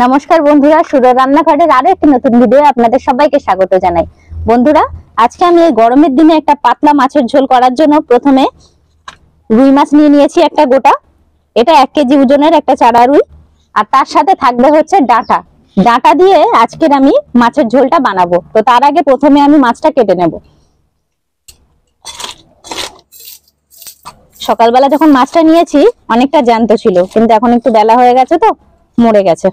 নমস্কার বন্ধুরা, সুরো রান্নাঘরের আরো একটি নতুন ভিডিও আপনাদের সবাইকে স্বাগত জানাই। বন্ধুরা, আজকে আমি এই গরমের দিনে একটা পাতলা মাছের ঝোল করার জন্য প্রথমে রুই মাছ নিয়ে নিয়েছি একটা গোটা। এটা 1 কেজি ওজনের একটা চারা রুই, আর তার সাথে থাকবে হচ্ছে ডাঁটা। ডাঁটা দিয়ে আজকের আমি মাছের ঝোলটা বানাবো। তো তার আগে প্রথমে আমি মাছটা কেটে নেব। সকালবেলা যখন মাছটা নিয়েছি অনেকটা জ্যান্ত ছিল, কিন্তু এখন একটু বেলা হয়ে গেছে তো মরে গেছে।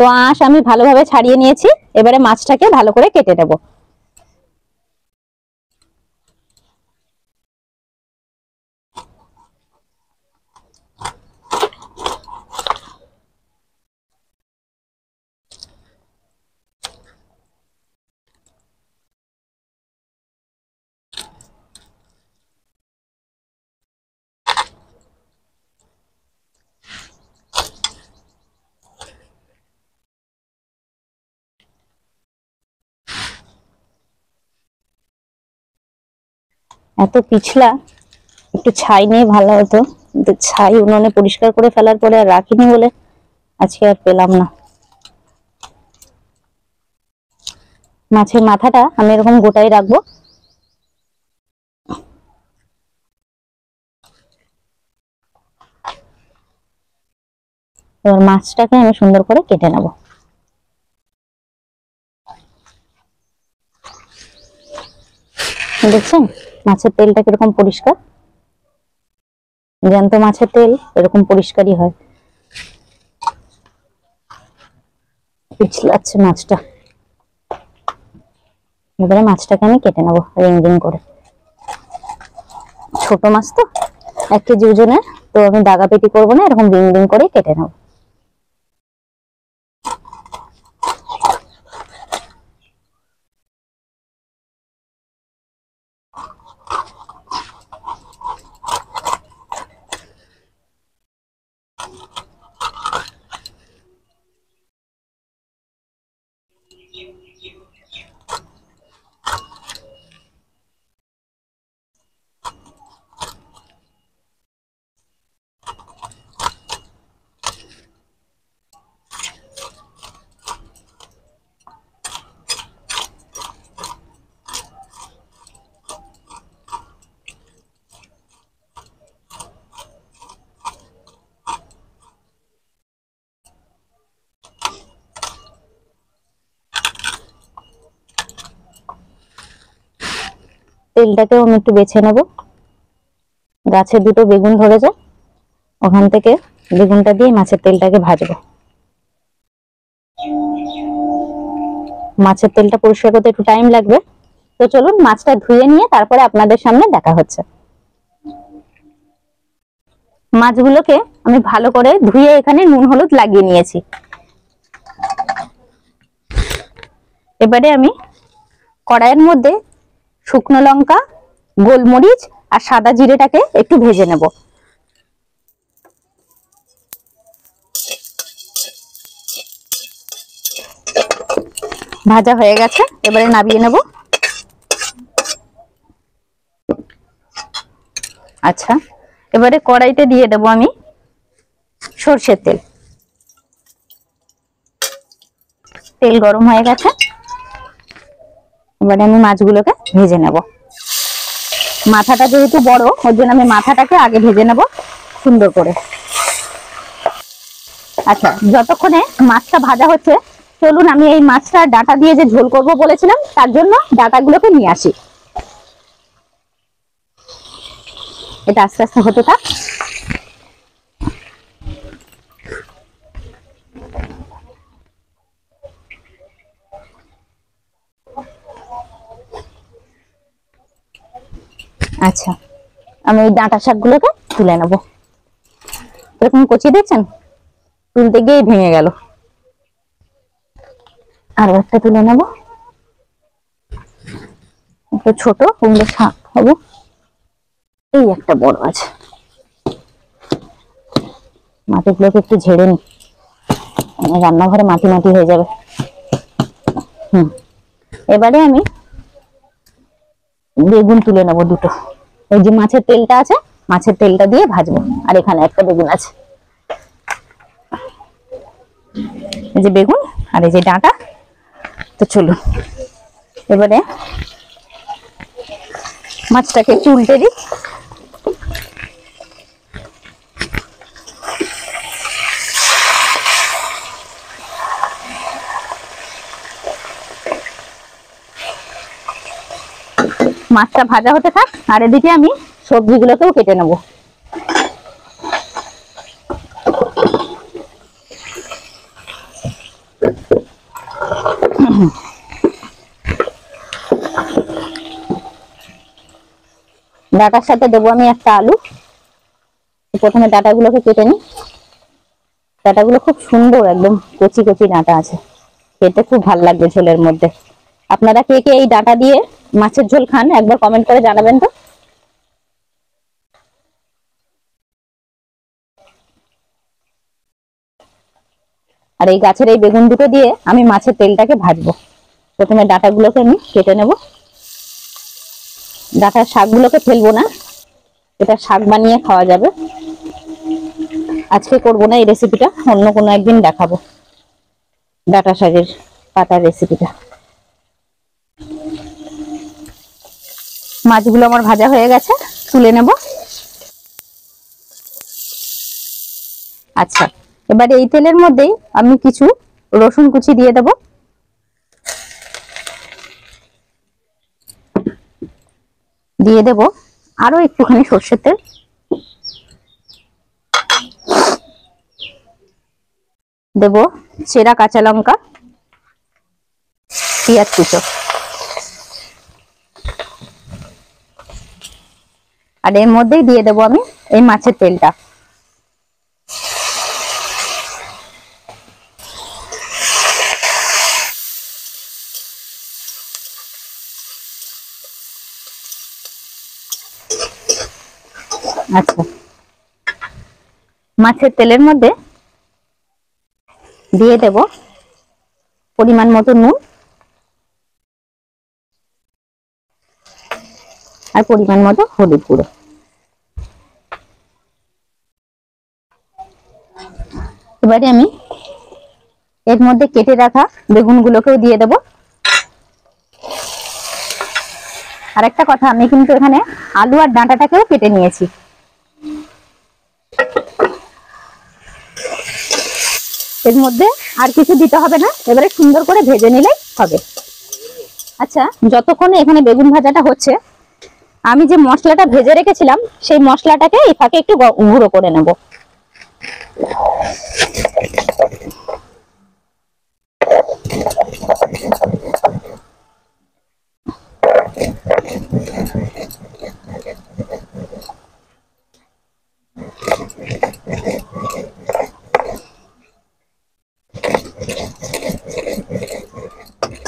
তো আঁশ আমি ভালোভাবে ছাড়িয়ে নিয়েছি। এবারে মাছটাকে ভালো করে কেটে নেব। এত পিছলা, একটু ছাই নিয়ে ভালো হতো, কিন্তু ছাই উনুনে পরিষ্কার করে ফেলার পরে আর রাখিনি বলে আজকে আর পেলাম না। মাছের মাথাটা আমি এরকম গোটাই রাখবো। এবার মাছটাকে আমি সুন্দর করে কেটে নেব। দেখছেন মাছের তেলটা কিরকম পরিষ্কার? জ্যান্ত মাছের তেল এরকম পরিষ্কারই হয়। পিছলাচ্ছে মাছটা। এবারে মাছটাকে আমি কেটে নেবো রিং রিং করে। ছোট মাছ তো 1 কেজি ওজনের, তো আমি দাগা পেটি করবো না, এরকম রিং রিং করে কেটে নেবো। তেলটাকেও আমি একটু বেছে নেব। গাছে দুটো বেগুন ধরেছে, ওখান থেকে বেগুনটা দিয়ে মাছের তেলটাকে ভাজবো। মাছের তেলটা পরিষ্কার করতে একটু টাইম লাগবে, তো চলুন মাছটা ধুয়ে নিয়ে তারপরে আপনাদের সামনে দেখা হচ্ছে। মাছগুলোকে আমি ভালো করে ধুয়ে এখানে নুন হলুদ লাগিয়ে নিয়েছি। এবারে আমি কড়াইয়ের মধ্যে শুকনো লঙ্কা, গোলমরিচ আর সাদা জিরেটাকে একটু ভেজে নেব। ভাজা হয়ে গেছে, এবারে নামিয়ে নেব। আচ্ছা, এবারে কড়াইতে দিয়ে দেবো আমি সর্ষের তেল। তেল গরম হয়ে গেছে, এবারে আমি মাছগুলোকে ভেজে নেব। মাথাটা যেহেতু বড়, ওর জন্য আমি মাথাটাকে আগে ভেজে নেব সুন্দর করে। আচ্ছা, যতক্ষণে মাছটা ভাজা হচ্ছে চলুন আমি এই মাছটা ডাঁটা দিয়ে যে ঝোল করব বলেছিলাম তার জন্য ডাঁটাগুলোকে নিয়ে আসি। এটা আস্তে আস্তে হতে থাক। আচ্ছা, আমি এই ডাঁটা শাকগুলোকে তুলে নেব। এরকম কচি দেখছেন, তুলতে গিয়ে ভেঙে গেল। আরো একটা তুলে নেব, একটু ছোট কুমড়ো শাক হবে। এই একটা বড় আছে, মাটিগুলোকে একটু ঝেড়ে নি। রান্নাঘরে মাটি মাটি হয়ে যাবে। এবারে আমি বেগুন তুলে নেবো দুটো। ওই যে মাছের তেলটা আছে, মাছের তেলটা দিয়ে ভাজবো। আর এখানে একটা বেগুন আছে, এই যে বেগুন আর এই যে ডাঁটা। তো চলুন এবারে মাছটাকে একটু উল্টে দিই। মাছটা ভাজা হতে থাক, আর এদিকে আমি সবজিগুলোকেও কেটে নেব। ডাঁটার সাথে দেবো আমি একটা আলু। প্রথমে ডাঁটাগুলোকে কেটে নিই। ডাঁটাগুলো খুব সুন্দর, একদম কচি কচি ডাঁটা আছে, খেতে খুব ভালো লাগবে ঝোলের মধ্যে। আপনারা কে কে এই ডাঁটা দিয়ে মাছের ঝোল খান একবার কমেন্ট করে জানাবেন তো। আর এই গাছের এই বেগুন দুটো দিয়ে আমি মাছের তেলটাকে ভাজবো। প্রথমে ডাঁটাগুলোকে আমি কেটে নেব। ডাঁটার শাকগুলোকে ফেলবো না, এটা শাক বানিয়ে খাওয়া যাবে। আজকে করবো না এই রেসিপিটা, অন্য কোনো একদিন দেখাবো ডাঁটা শাকের পাতার রেসিপিটা। মাছগুলো আমার ভাজা হয়ে গেছে, তুলে নেব। আচ্ছা, এবারে এই তেলের মধ্যেই আমি কিছু রসুন কুচি দিয়ে দেব। দিয়ে দেব আরো একটুখানি সর্ষের তেল। দেব চেরা কাঁচা লঙ্কা, পেঁয়াজ কুচো, আর এর মধ্যেই দিয়ে দেব আমি এই মাছের তেলটা। আচ্ছা, মাছের তেলের মধ্যে দিয়ে দেব পরিমাণ মতো নুন আর পরিমাণ মতো হলুদ গুঁড়ো। এবারে আমি এর মধ্যে কেটে রাখা বেগুনগুলোকেও দিয়ে দেব। আর একটা কথা, আমি কিন্তু এখানে আলু আর ডাঁটাটাকেও কেটে নিয়েছি। এর মধ্যে আর কিছু দিতে হবে না, এবারে সুন্দর করে ভেজে নিলেই হবে। আচ্ছা, যতক্ষণে এখানে বেগুন ভাজাটা হচ্ছে, আমি যে মশলাটা ভেজে রেখেছিলাম সেই মশলাটাকে এই ফাঁকে একটু গুঁড়ো করে নেব।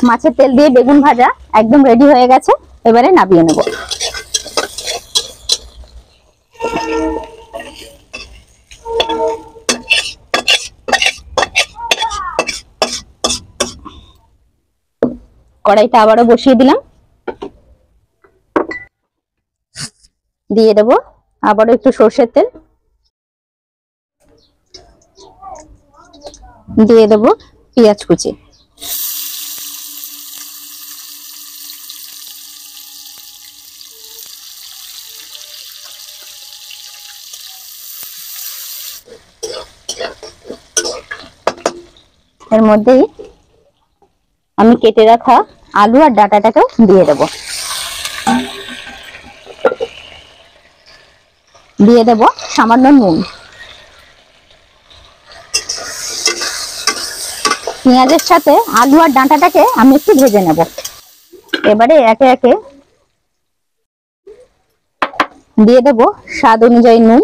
মাছের তেল দিয়ে বেগুন ভাজা একদম রেডি হয়ে গেছে, এবারে নামিয়ে নেব। কড়াইটা আবারও বসিয়ে দিলাম। দিয়ে দেব আবারও একটু সর্ষের তেল। দিয়ে দেব পেঁয়াজ কুচি। এর মধ্যেই আমি কেটে রাখা আলু আর ডাঁটাটাকেও দিয়ে দেব। দিয়ে দেব সামান্য নুন। পেঁয়াজের সাথে আলু আর ডাঁটাটাকে আমি একটু ভেজে নেব। এবারে একে একে দিয়ে দেব স্বাদ অনুযায়ী নুন,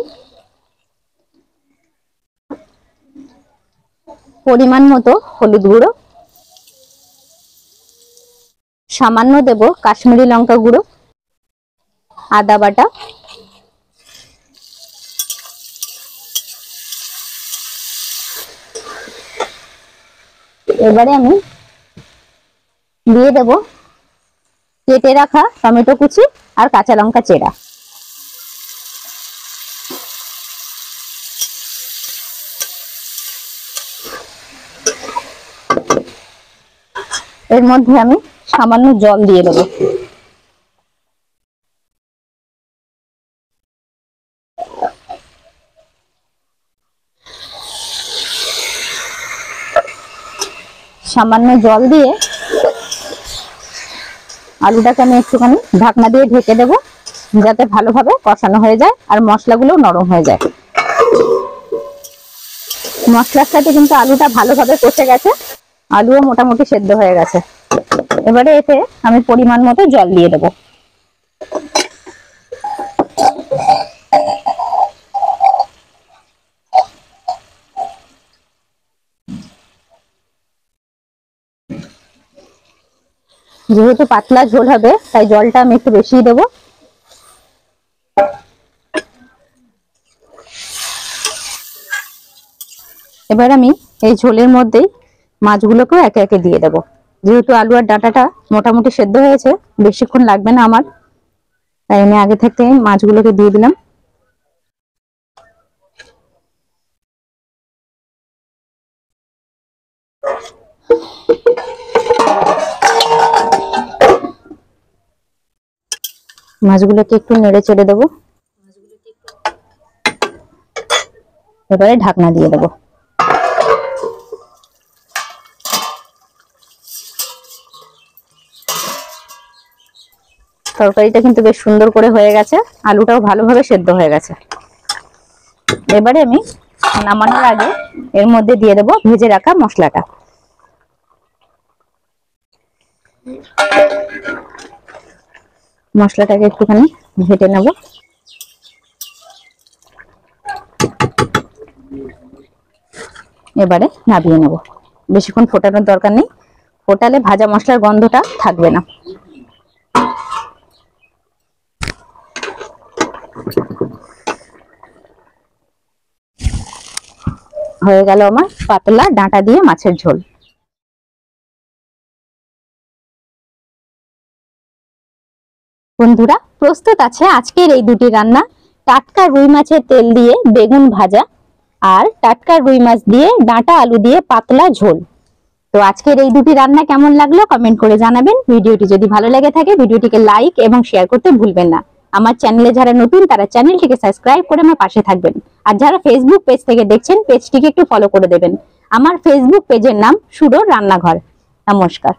পরিমাণ মতো হলুদ গুঁড়ো, সামান্য দেব কাশ্মীরি লঙ্কা গুঁড়ো, আদা বাটা, এবারে আমি দিয়ে দেব কেটে রাখা টমেটো কুচি আর কাঁচা লঙ্কা চেরা। এর মধ্যে আমি সামান্য জল দিয়ে দেব। সামান্য জল দিয়ে আলুটাকে আমি একটুখানি ঢাকনা দিয়ে ঢেকে দেব, যাতে ভালোভাবে কষানো হয়ে যায় আর মশলাগুলো নরম হয়ে যায়। মশলার সাথে কিন্তু আলুটা ভালোভাবে কষে গেছে, আলুও মোটামুটি সেদ্ধ হয়ে গেছে। এবারে এতে আমি পরিমাণ মতো জল দিয়ে দেব। যেহেতু পাতলা ঝোল হবে তাই জলটা আমি একটু বেশি দেব। এবার আমি এই ঝোলের মধ্যেই মাছগুলোকেও একে একে দিয়ে দেব। যেহেতু আলু আর ডাঁটাটা মোটামুটি সেদ্ধ হয়েছে, বেশিক্ষণ লাগবে না আমার, তাই আমি আগে থেকে মাছগুলোকে দিয়ে দিলাম। মাছগুলোকে একটু নেড়ে চেড়ে দেবো। এবারে ঢাকনা দিয়ে দেবো। তরকারিটা কিন্তু বেশ সুন্দর করে হয়ে গেছে, আলুটাও ভালোভাবে সেদ্ধ হয়ে গেছে। এবারে আমি নামানোর আগে এর মধ্যে দিয়ে দেবো ভেজে রাখা মশলাটা। মশলাটাকে একটুখানি ভেটে নেব। এবারে নামিয়ে নেব। বেশিক্ষণ ফোটানোর দরকার নেই, ফোটালে ভাজা মশলার গন্ধটা থাকবে না। হয়ে গেল আমার পাতলা ডাঁটা দিয়ে মাছের ঝোল। বন্ধুরা, প্রস্তুত আছে আজকের এই দুটি রান্না। টাটকা রুই মাছের তেল দিয়ে বেগুন ভাজা আর টাটকা রুই মাছ দিয়ে ডাঁটা আলু দিয়ে পাতলা ঝোল। তো আজকের এই দুটি রান্না কেমন লাগলো কমেন্ট করে জানাবেন। ভিডিওটি যদি ভালো লেগে থাকে ভিডিওটিকে লাইক এবং শেয়ার করতে ভুলবেন না। আমার চ্যানেলে যারা নতুন তারা চ্যানেলটিকে সাবস্ক্রাইব করে আমার পাশে থাকবেন। আর যারা ফেসবুক পেজ থেকে দেখছেন পেজটিকে একটু ফলো করে দেবেন। আমার ফেসবুক পেজের নাম সুরোর রান্নাঘর। নমস্কার।